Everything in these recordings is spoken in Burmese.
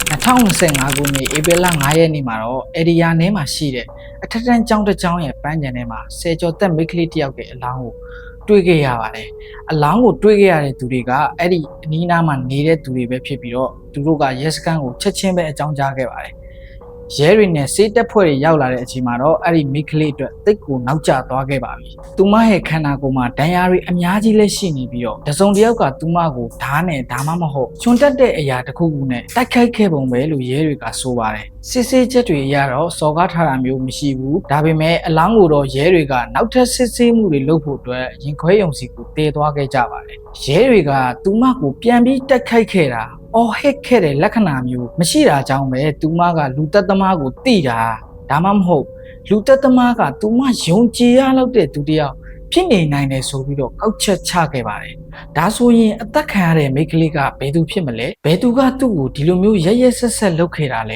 2025 ခုနှစ်ဧပြီလ 9 ရက်နေ့မှာတော့အေရီယာနဲမှာရှိတဲ့အထက်တန်းကျောင်းတစ်ကျောင်းရဲ့ပန်းခြံထဲမှာဆယ်ကျော်သက်မိန်းကလေးတစ်ယောက်ရဲ့အလောင်းကိုတွေ့ခဲ့ရပါတယ်။အလောင်းကိုတွေ့ခဲ့ရတဲ့သူတွေကအဲ့ဒီအနီးနားမှာနေတဲ့သူတွေပဲဖြစ်ပြီးတော့သူတို့ကရဲစခန်းကိုချက်ချင်းပဲအကြောင်းကြားခဲ့ပါတယ်။ရဲတွေနဲ့စေးတက်ဖွဲ့တွေရောက်လာတဲ့အချိန်မှာတော့အဲ့ဒီမိန်းကလေးအတွက်တိတ်ကိုနောက်ကျသွားခဲ့ပါပြီ။သူမရဲ့ခန္ဓာကိုယ်မှာဒဏ်ရာတွေအများကြီးလည်းရှိနေပြီးတော့တစုံတစ်ယောက်ကသူမကိုဓာတ်နဲ့ဒါမှမဟုတ်ချွန်တက်တဲ့အရာတစ်ခုခုနဲ့တိုက်ခိုက်ခဲ့ပုံပဲလို့ရဲတွေကဆိုပါတယ်။စစ်ဆေးချက်တွေအရတော့စော်ကားထားတာမျိုးမရှိဘူး။ဒါပေမဲ့အလောင်းကိုတော့ရဲတွေကနောက်ထပ်စစ်ဆေးမှုတွေလုပ်ဖို့အတွက်ရင်ခွဲရုံစီကိုတည်သွားခဲ့ကြပါတယ်။ရဲတွေကသူမကိုပြန်ပြီးတိုက်ခိုက်ခဲ့တာအော်ဟစ်ခဲ့တဲ့လက္ခဏာမျိုးမရှိတာကြောင့်ပဲသူမကလူသက်သမားကိုတိတာဒါမှမဟုတ်လူသက်သမားကသူမယုံကြည်ရလောက်တဲ့သူတယောက်ဖြစ်နေနိုင်တယ်ဆိုပြီးတော့ကောက်ချက်ချခဲ့ပါတယ်ဒါဆိုရင်အသက်ခံရတဲ့မိန်းကလေးကဘယ်သူဖြစ်မလဲဘယ်သူကသူ့ကိုဒီလိုမျိုးရက်ရက်ဆက်ဆက်လုပ်ခဲ့တာလ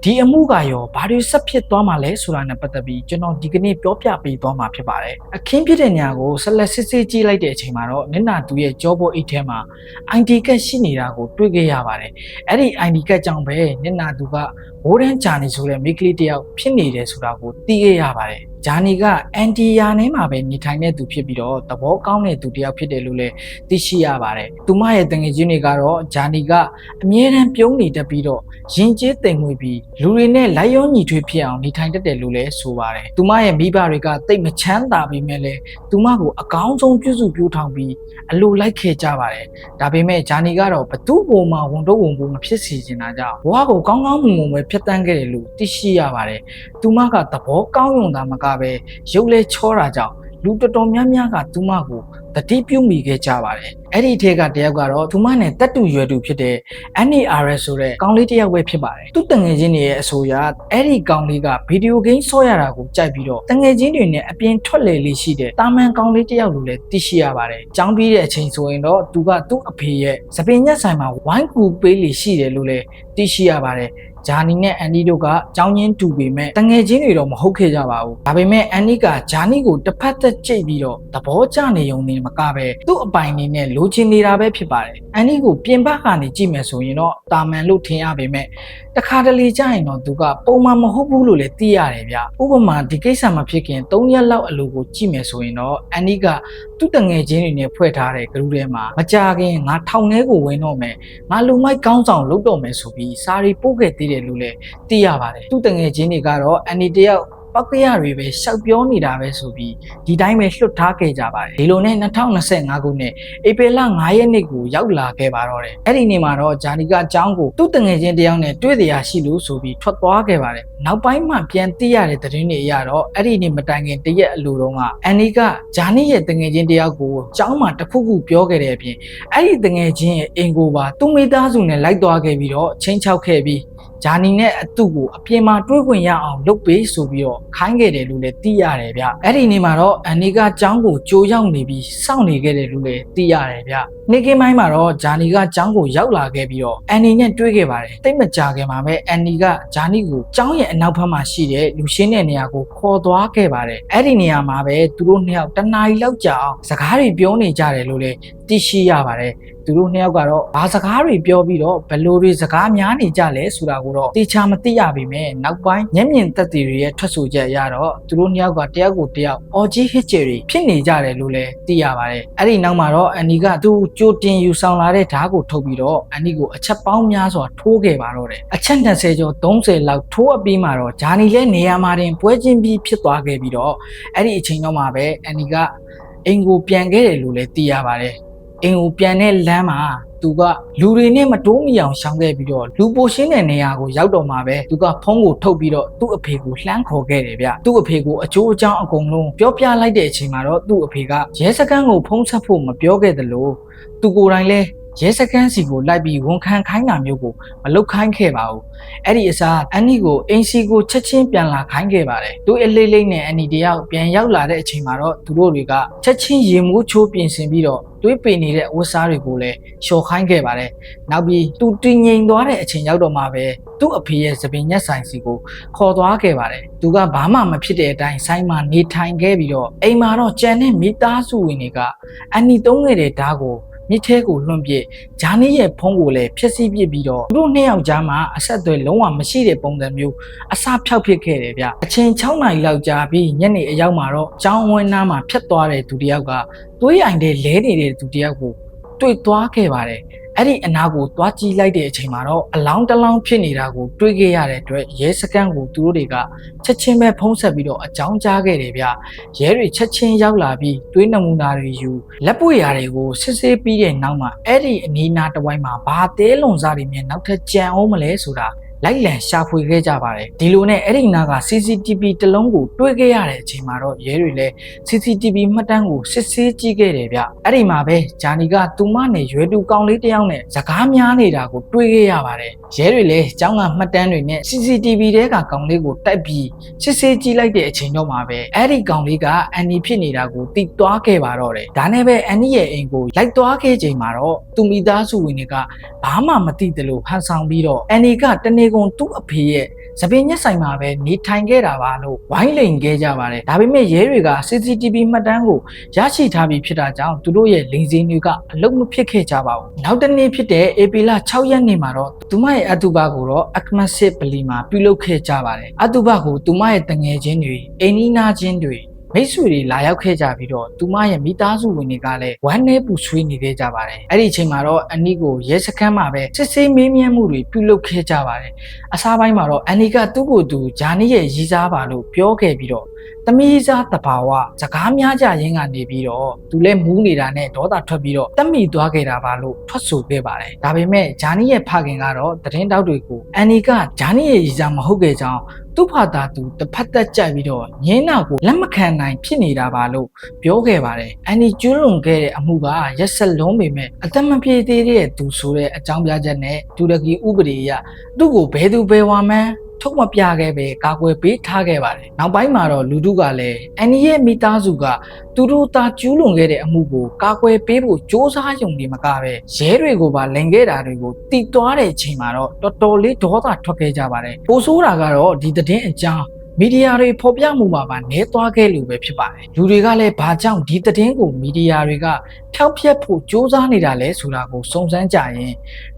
ဲဒီအမှုကရောဘာတွေဆက်ဖြစ်သွားမှာလဲဆိုတာနဲ့ပတ်သက်ပြီးကျွန်တော်ဒီကနေ့ပြောပြပေးသွားမှာဖြစ်ပါတယ်အခင်းဖြစ်တဲ့ညကိုဆက်လက်စစ်ဆေးကြည့်လိုက်တဲ့အချိန်မှာတော့မျက်နှာသူရဲ့ကြောပေါ်အိတ်ထဲမှာ ID ကတ်ရှိနေတာကိုတွေ့ခဲ့ရပါတယ်အဲ့ဒီ ID ကတ်ကြောင့်ပဲမျက်နှာသူကဘိုးတန်းဂျာနီဆိုတဲ့မိန်းကလေးတယောက်ဖြစ်နေတယ်ဆိုတာကိုသိခဲ့ရပါတယ်ဂျာနီကအန်တီယာနဲ့မှာပဲနေထိုင်တဲ့သူဖြစ်ပြီးတော့သဘောကောင်းတဲ့သူတယောက်ဖြစ်တယ်လို့လည်းသိရှိရပါတယ်။သူမရဲ့တငယ်ချင်းတွေကတော့ဂျာနီကအမြဲတမ်းပြုံးနေတတ်ပြီးတော့ရင်ကျေးတိမ်မွေ့ပြီးလူတွေနဲ့လိုက်ရောညီထွေဖြစ်အောင်နေထိုင်တတ်တယ်လို့လည်းဆိုပါတယ်။သူမရဲ့မိဘတွေကတိတ်မချမ်းသာပေမဲ့လည်းသူမကိုအကောင်းဆုံးပြုစုပြောထောင်ပြီးအလိုလိုက်ခဲ့ကြပါတယ်။ဒါပေမဲ့ဂျာနီကတော့ဘသူ့ပုံမှာဝန်တော့ဝန်ပုံမဖြစ်စေချင်တာကြောင့်ဘဝကိုကောင်းကောင်းမွန်မွန်ပဲဖြတ်တန်းခဲ့တယ်လို့သိရှိရပါတယ်။သူမကသဘောကောင်းယုံတာမကပဲရုပ်လဲချောတာကြောင့်လူတော်တော်များများကသူမကိုတတိပြုမိခဲ့ကြပါတယ်အဲ့ဒီထဲကတယောက်ကတော့သူမနဲ့တက်တူရွယ်တူဖြစ်တဲ့ NARS ဆိုတဲ့ကောင်လေးတယောက်ပဲဖြစ်ပါတယ်သူတငယ်ချင်းတွေရဲ့အဆိုအရအဲ့ဒီကောင်လေးကဗီဒီယိုဂိမ်းဆော့ရတာကိုကြိုက်ပြီးတော့တငယ်ချင်းတွေနဲ့အပြင်ထွက်လေလေးရှိတဲ့တာမန်ကောင်လေးတယောက်လိုလည်းသိရှိရပါတယ်ကျောင်းပြီးတဲ့အချိန်ဆိုရင်တော့သူကသူ့အဖေရဲ့စပင်ညက်ဆိုင်မှာဝိုင်းကူပေးလေးရှိတယ်လို့လည်းသိရှိရပါတယ်ဂျာနီနဲ့အန်ဒီတို့ကကြောင်းချင်းတူပေမဲ့တငယ်ချင်းတွေတော့မဟုတ်ခဲ့ကြပါဘူးဒါပေမဲ့အန်ဒီကဂျာနီကိုတစ်ဖက်သက်ကြိတ်ပြီးတော့သဘောကျနေုံနဲ့မကပဲသူ့အပိုင်နေနဲ့လိုချင်နေတာပဲဖြစ်ပါတယ်အန်ဒီကိုပြင်ပကနေကြည့်မယ်ဆိုရင်တော့တာမန်လို့ထင်ရပေမဲ့တခါတလေကြာရင်တော့သူကပုံမှန်မဟုတ်ဘူးလို့လည်းသိရတယ်ဗျဥပမာဒီကိစ္စမဖြစ်ခင်3ရက်လောက်အလိုကိုကြည့်မယ်ဆိုရင်တော့အန်ဒီကသူ့တငယ်ချင်းတွေနဲ့ဖွဲ့ထားတဲ့ဂရုထဲမှာမကြခင်ငါထောင်ထဲကိုဝင်တော့မယ်ငါလူမိုက်ကောင်းဆောင်လုပ်တော့မယ်ဆိုပြီးစာရီပို့ခဲ့သေးတယ်လို့လည်းသိရပါတယ်သူ့တငယ်ချင်းတွေကတော့အန်ဒီတယောက်ပောက်ကရတွေပဲရှောက်ပြောနေတာပဲဆိုပြီးဒီတိုင်းပဲလွတ်ထားခဲ့ကြပါတယ်ဒီလိုနဲ့2025ခုနှစ်ဧပြီလ9ရက်နေ့ကိုရောက်လာခဲ့ပါတော့တယ်အဲ့ဒီနေ့မှာတော့ဂျာနီကအကြောင်းကိုသူ့တငယ်ချင်းတယောက်နဲ့တွေ့တရားရှိလို့ဆိုပြီးထွက်သွားခဲ့ပါတယ်နောက်ပိုင်းမှာပြန်သိရတဲ့သတင်းတွေအရတော့အဲ့ဒီနေ့မတိုင်ခင်တရက်အလိုတုန်းကအန်နီကဂျာနီရဲ့တငယ်ချင်းတယောက်ကိုအကြောင်းမှာတစ်ခုခုပြောခဲ့တဲ့အပြင်အဲ့ဒီတငယ်ချင်းရဲ့အိမ်ကိုပါသူ့မိသားစုနဲ့လိုက်သွားခဲ့ပြီးတော့ချင်းချောက်ခဲ့ပြီးဂျာနီနဲ့အတူကိုအပြင်မှာတွေးခွင့်ရအောင်လုပ်ပေးဆိုပြီးတော့ခိုင်းခဲ့တယ်လို့လည်းသိရတယ်ဗျအဲ့ဒီနေ့မှာတော့အန်နီကအကြောင်းကိုကြိုရောက်နေပြီးစောင့်နေခဲ့တယ်လို့လည်းသိရတယ်ဗျနေ့ကင်းပိုင်းမှာတော့ဂျာနီကအကြောင်းကိုရောက်လာခဲ့ပြီးတော့အန်နီနဲ့တွေ့ခဲ့ပါတယ်တိတ်မကြခင်မှာပဲအန်နီကဂျာနီကိုကျောင်းရဲ့အနောက်ဘက်မှာရှိတဲ့လူရှင်းတဲ့နေရာကိုခေါ်သွားခဲ့ပါတယ်အဲ့ဒီနေရာမှာပဲသူတို့နှစ်ယောက်တနားရီလောက်ကြာအောင်စကားတွေပြောနေကြတယ်လို့လည်းသိရှိရပါတယ်သူတို့နှစ်ယောက်ကတော့ဘာစကားတွေပြောပြီးတော့ဘယ်လိုတွေစကားများနေကြလဲဆိုတာကိုတော့တေချာမသိရပေမဲ့နောက်ပိုင်းမျက်မြင်သက်သေတွေရဲ့ထွက်ဆိုချက်အရတော့သူတို့နှစ်ယောက်ကတယောက်ကိုတယောက်အော်ကြီးဟစ်ကျယ်တွေဖြစ်နေကြတယ်လို့လည်းသိရပါတယ်အဲ့ဒီနောက်မှာတော့အန်နီကသူကြိုတင်ယူဆောင်လာတဲ့ဓာတ်ကိုထုတ်ပြီးတော့အန်နီကိုအချက်ပေါင်းများစွာထိုးခဲ့ပါတော့တယ်အချက်20ကျော်30လောက်ထိုးအပြီးမှာတော့ဂျာနီလည်းနေရာမှာတင်ပွဲချင်းပြီးဖြစ်သွားခဲ့ပြီးတော့အဲ့ဒီအချိန်တော့မှပဲအန်နီကအိမ်ကိုပြန်ခဲ့တယ်လို့လည်းသိရပါတယ်အိမ်ကိုပြန်တဲ့လမ်းမှာသူကလူတွေနဲ့မတိုးမီအောင်ရှောင်ခဲ့ပြီးတော့လူပိုရှင်းတဲ့နေရာကိုရောက်တော့မှပဲသူကဖုန်းကိုထုတ်ပြီးတော့သူ့အဖေကိုလှမ်းခေါ်ခဲ့တယ်ဗျသူ့အဖေကိုအချိုးအချောင်းအကုန်လုံးပြောပြလိုက်တဲ့အချိန်မှာတော့သူ့အဖေကရဲစခန်းကိုဖုန်းဆက်ဖို့မပြောခဲ့သလိုသူကိုယ်တိုင်လည်းရဲစခန်းစီကိုလိုက်ပြီးဝန်ခံခိုင်းတာမျိုးကိုမလုပ်ခိုင်းခဲ့ပါဘူးအဲ့ဒီအစားအန်နီကိုအင်စီကိုချက်ချင်းပြန်လာခိုင်းခဲ့ပါတယ်သူအလေးလေးနဲ့အန်နီတယောက်ပြန်ရောက်လာတဲ့အချိန်မှာတော့သူတို့တွေကချက်ချင်းရေမိုးချိုးပြင်ဆင်ပြီးတော့တွေးပေနေတဲ့အဝတ်စားတွေကိုလည်းလျှော်ခိုင်းခဲ့ပါတယ်နောက်ပြီးသူတင်ငိမ်သွားတဲ့အချိန်ရောက်တော့မှပဲသူ့အဖေရဲ့စပင်ညက်ဆိုင်စီကိုခေါ်သွားခဲ့ပါတယ်သူကဘာမှမဖြစ်တဲ့အတိုင်းဆိုင်မှာနေထိုင်ခဲ့ပြီးတော့အိမ်မှာတော့ကြံတဲ့မိသားစုဝင်တွေကအန်နီသုံးခဲ့တဲ့ဓာတ်ကို မြစ်ထဲကိုလွှင့်ပစ်ဂျာနီရဲ့ဖုန်းကိုလည်းဖျက်ဆီးပစ်ပြီးတော့သူတို့နှစ်ယောက်ကြားမှာအဆက်အသွယ်လုံးဝမရှိတဲ့ပုံစံမျိုးအစဖျောက်ဖြစ်ခဲ့တယ်ဗျအချိန်6နာရီလောက်ကြာပြီးညနေအရောက်မှာတော့ကျောင်းဝင်းနားမှာဖြတ်သွားတဲ့သူတစ်ယောက်ကသွေးအိုင်တဲ့လဲနေတဲ့သူတစ်ယောက်ကိုတွေ့သွားခဲ့ပါတယ်အဲ့ဒီအနာကိုသွားကြည့်လိုက်တဲ့အချိန်မှာတော့အလောင်းတစ်လောင်းဖြစ်နေတာကိုတွေ့ခဲ့ရတဲ့အတွက်ရဲစခန်းကိုသူတို့တွေကချက်ချင်းပဲဖုံးဆက်ပြီးတော့အကြောင်းကြားခဲ့တယ်ဗျရဲတွေချက်ချင်းရောက်လာပြီးသွေးနမူနာတွေယူလက်ပွေရာတွေကိုစစ်ဆေးပြီးတဲ့နောက်မှာအဲ့ဒီအနီးနားတစ်ဝိုင်းမှာဘာသေးလွန်စားတွေမြင်နောက်ထပ်ကြံအောင်မလဲဆိုတာလိုက်လံရှာဖွေခဲ့ကြပါတယ်ဒီလိုနဲ့အဲ့ဒီနားက CCTV တစ်လုံးကိုတွေ့ခဲ့ရတဲ့အချိန်မှာတော့ရဲတွေလည်း CCTV မှတ်တမ်းကိုစစ်ဆေးကြည့်ခဲ့တယ်ဗျအဲ့ဒီမှာပဲဂျာနီကသူမနဲ့ရွယ်တူကောင်လေးတစ်ယောက်နဲ့စကားများနေတာကိုတွေ့ခဲ့ရပါတယ်ရဲတွေလည်းကျောင်းကမှတ်တမ်းတွေနဲ့ CCTV တဲကကောင်လေးကိုတိုက်ပြီးစစ်ဆေးကြည့်လိုက်တဲ့အချိန်တော့မှာပဲအဲ့ဒီကောင်လေးကအန်နီဖြစ်နေတာကိုသိသွားခဲ့ပါတော့တယ်ဒါနဲ့ပဲအန်နီရဲ့အိမ်ကိုလိုက်သွားခဲ့ချိန်မှာတော့သူမိသားစုဝင်တွေကဘာမှမသိတယ်လို့ဟန်ဆောင်ပြီးတော့အန်နီကတနေကုန်သူ့အဖေရဲ့စပင်းညက်ဆိုင်မှာပဲနေထိုင်ခဲ့တာပါလို့ဝိုင်းလိန်ခဲ့ကြပါတယ်ဒါပေမဲ့ရဲတွေက CCTV မှတ်တမ်းကိုရရှိထားပြီးဖြစ်တာကြောင့်သူတို့ရဲ့လိန်စင်းတွေကအလုံးမဖြစ်ခဲ့ကြပါဘူးနောက်တစ်နေ့ဖြစ်တဲ့ဧပြီလ6ရက်နေ့မှာတော့သူမရဲ့အတူပါကိုတော့အကမတ်စစ်ပလီမှာပြုလုပ်ခဲ့ကြပါတယ်အတူပါကိုသူမရဲ့တငယ်ချင်းတွေအိမ်နီးနားချင်းတွေမိတ်ဆွေတွေလာရောက်ခဲ့ကြပြီးတော့သူမရဲ့မိသားစုဝင်တွေကလည်းဝမ်းနည်းပူဆွေးနေခဲ့ကြပါတယ်အဲ့ဒီအချိန်မှာတော့အန်နီကိုရဲစခန်းမှာပဲစစ်ဆေးမေးမြန်းမှုတွေပြုလုပ်ခဲ့ကြပါတယ်အစားပိုင်းမှာတော့အန်နီကသူ့ကိုယ်သူဂျာနီရဲ့ရည်စားပါလို့ပြောခဲ့ပြီးတော့သမီးစားတဘာဝစကားများကြရင်းကနေပြီးတော့သူလည်းမူးနေတာနဲ့ဒေါသထွက်ပြီးတော့တက်မိသွားခဲ့တာပါလို့ထွက်ဆိုခဲ့ပါတယ်ဒါပေမဲ့ဂျာနီရဲ့ဖခင်ကတော့သတင်းတောက်တွေကိုအန်နီကဂျာနီရဲ့ရည်စားမဟုတ်ခဲ့ကြောင်းသူ့ဖာသာသူတစ်ဖက်သက်ကြိုက်ပြီးတော့ငင်းနာကိုလက်မခံနိုင်ဖြစ်နေတာပါလို့ပြောခဲ့ပါတယ်အန်နီကျွလွန်ခဲ့တဲ့အမှုကရက်ဆက်လုံးပေမဲ့အသက်မပြေသေးတဲ့သူဆိုတဲ့အကြောင်းပြချက်နဲ့တူရကီဥပဒေအရသူ့ကိုဘယ်သူဘယ်ဝါမှန်းထုတ်မပြခဲ့ပဲကာကွယ်ပေးထားခဲ့ပါတယ်နောက်ပိုင်းမှာတော့လူတို့ကလည်းအန်နီရဲ့မိသားစုကသူတို့သာကျူးလွန်ခဲ့တဲ့အမှုကိုကာကွယ်ပေးဖို့စ조사ရုံနေမကပဲရဲတွေကိုပါလိန်ခဲ့တာတွေကိုတီးသွားတဲ့အချိန်မှာတော့တော်တော်လေးဒေါသထွက်ခဲ့ကြပါတယ်ပိုဆိုးတာကတော့ဒီသတင်းအကြောင်းမီဒီယာတွေဖော်ပြမှုမှာပါနေသွားခဲ့လို့ပဲဖြစ်ပါတယ်လူတွေကလည်းဘာကြောင့်ဒီသတင်းကိုမီဒီယာတွေကဖျောက်ဖျက်ဖို့စ조사နေတာလဲဆိုတာကိုစုံစမ်းကြရင်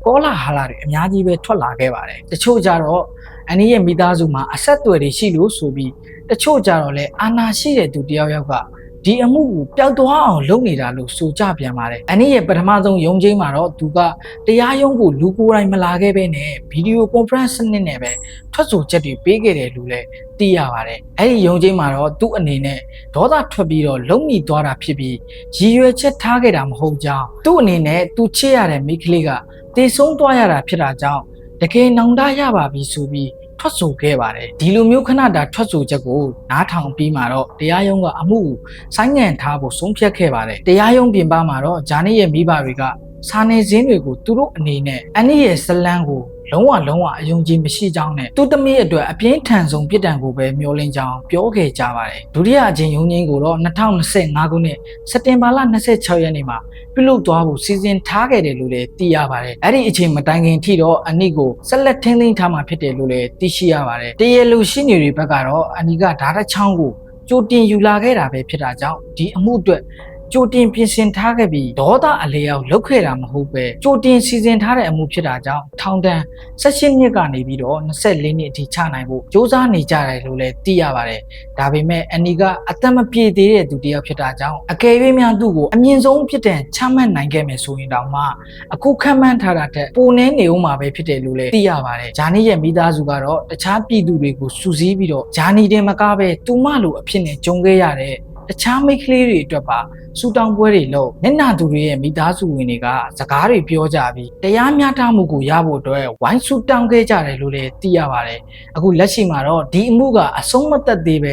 ကောလာဟာလာတွေအများကြီးပဲထွက်လာခဲ့ပါတယ်တချို့ကြတော့အန်နီရဲ့မိသားစုမှာအဆက်အသွယ်တွေရှိလို့ဆိုပြီးတချို့ကြတော့လည်းအာဏာရှိတဲ့သူတယောက်ယောက်ကဒီအမှုကိုပျောက်သွားအောင်လုပ်နေတာလို့ဆိုကြပြန်ပါတယ်အန်နီရဲ့ပထမဆုံးရုံးချင်းမှာတော့သူကတရားရုံးကိုလူကိုယ်တိုင်မလာခဲ့ပဲနဲ့ဗီဒီယိုကွန်ဖရင့်စနစ်နဲ့ပဲထွက်ဆိုချက်တွေပေးခဲ့တယ်လို့လည်းသိရပါတယ်အဲ့ဒီရုံးချင်းမှာတော့သူ့အနေနဲ့ဒေါသထွက်ပြီးတော့လုံမိသွားတာဖြစ်ပြီးရည်ရွယ်ချက်ထားခဲ့တာမဟုတ်ကြောင်းသူ့အနေနဲ့သူချစ်ရတဲ့မိန်းကလေးကတည်ဆုံးသွားရတာဖြစ်တာကြောင့်တကယ်နောင်တရပါပြီဆိုပြီးထွက်ဆိုခဲ့ပါတယ်ဒီလိုမျိုးခဏတာထွက်ဆိုချက်ကိုနားထောင်ပြီးမှတော့တရားရုံးကအမှုကိုဆိုင်းငံ့ထားဖို့ဆုံးဖြတ်ခဲ့ပါတယ်တရားရုံးပြင်ပမှာတော့ဂျာနီရဲ့မိဘတွေကစာနယ်ဇင်းတွေကိုသူတို့အနေနဲ့အန်နီရဲ့ဇလန်းကိုလုံးဝအယုံကြည်မရှိကြောင်းနဲ့သူ့သမီးအတွက်အပြင်းထန်ဆုံးပြစ်ဒဏ်ကိုပဲမျှော်လင့်ကြောင်းပြောခဲ့ကြပါတယ်ဒုတိယအကြိမ်ရုံးချင်းကိုတော့2025ခုနှစ်စက်တင်ဘာလ26ရက်နေ့မှာပြုလုပ်သွားဖို့စီစဉ်ထားခဲ့တယ်လို့လည်းသိရပါတယ်အဲ့ဒီအချိန်မတိုင်ခင်ထိတော့အန်နီကိုဆက်လက်ထိန်းသိမ်းထားမှာဖြစ်တယ်လို့လည်းသိရှိရပါတယ်တရားလိုရှိနေတွေဘက်ကတော့အန်နီကဓာတ်ချောင်းကိုကြိုတင်ယူလာခဲ့တာပဲဖြစ်တာကြောင့်ဒီအမှုအတွက်ကြိုတင်ပြင်ဆင်ထားခဲ့ပြီးဒေါသအလျောက်လုပ်ခဲ့တာမဟုတ်ပဲကြိုတင်စီစဉ်ထားတဲ့အမှုဖြစ်တာကြောင့်ထောင်ဒဏ်18နှစ်ကနေပြီးတော့24နှစ်အထိချနိုင်ဖို့စ조사နေကြတယ်လို့လည်းသိရပါတယ်ဒါပေမဲ့အန်နီကအသက်မပြည့်သေးတဲ့သူတစ်ယောက်ဖြစ်တာကြောင့်အကယ်၍များသူ့ကိုအမြင့်ဆုံးဖြစ်တဲ့ချမှတ်နိုင်ခဲ့မယ်ဆိုရင်တောင်မှအခုခန့်မှန်းထားတာတဲ့ပုံနေနေဦးမှာပဲဖြစ်တယ်လို့လည်းသိရပါတယ်ဂျာနီရဲ့မိသားစုကတော့တခြားပြည်သူတွေကိုစူးစီးပြီးတော့ဂျာနီတင်မကပဲသူမလိုအဖြစ်နဲ့ကြုံခဲ့ရတဲ့တခြားမိန်းကလေးတွေအတွက်ပါစူတောင်းပွဲတွေလုပ်မျက်နှာသူတွေရဲ့မိသားစုဝင်တွေကစကားတွေပြောကြပြီးတရားမျှတမှုကိုရဖို့အတွက်ဝိုင်းစူတောင်းခဲ့ကြတယ်လို့လည်းသိရပါတယ်အခုလက်ရှိမှာတော့ဒီအမှုကအဆုံးမသက်သေးပ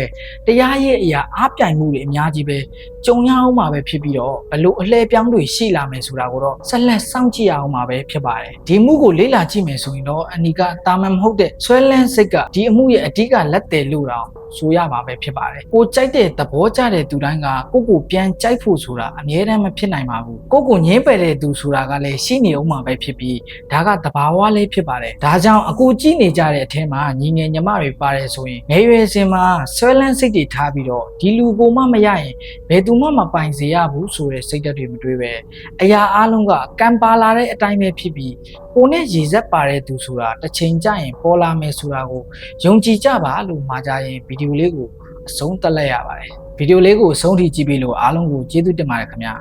ဲတရားရဲ့အရာအားပြိုင်မှုတွေအများကြီးပဲကြုံရအောင်မှာပဲဖြစ်ပြီးတော့ဘလို့အလှည့်ပြောင်းတွေရှိလာမယ်ဆိုတာကိုတော့ဆက်လက်စောင့်ကြည့်အောင်မှာပဲဖြစ်ပါတယ်ဒီမှုကိုလေ့လာကြည့်မယ်ဆိုရင်တော့အနီကတာမန်မဟုတ်တဲ့ဆွဲလန်းစိတ်ကဒီအမှုရဲ့အဓိကလက်တယ်လို့တော့ဆိုရမှာပဲဖြစ်ပါတယ်ကိုကြိုက်တဲ့သဘောကျတဲ့သူတိုင်းကကိုပြန်ကြိုက်ဖို့ ဖို့ဆိုတာအမြဲတမ်းမဖြစ်နိုင်ပါဘူးကိုကိုငင်းပယ်တဲ့သူဆိုတာကလည်းရှိနေအောင်မှာပဲဖြစ်ပြီးဒါကတဘာဝလေးဖြစ်ပါတယ်ဒါကြောင့်အခုကြည့်နေကြတဲ့အထက်မှာညီငယ်ညီမတွေပါတယ်ဆိုရင်ငယ်ရွယ်စဉ်မှာဆွဲလန်းစိတ်တွေထားပြီးတော့ဒီလူကိုမှမရရင်ဘယ်သူမှမပိုင်စေရဘူးဆိုတဲ့စိတ်ဓာတ်တွေမတွေးပဲအရာအလုံးကကံပါလာတဲ့အတိုင်းပဲဖြစ်ပြီးကိုနဲ့ရည်ဆက်ပါတဲ့သူဆိုတာတစ်ချိန်ကျရင်ပေါ်လာမယ်ဆိုတာကိုယုံကြည်ကြပါလို့မှာကြရင်ဗီဒီယိုလေးကိုအဆုံးသတ်လိုက်ရပါတယ်ဗီဒီယိုလေးကိုအဆုံးထိကြည့်ပြီးလို့အားလုံးကိုကျေးဇူးတင်ပါတယ်ခင်ဗျာ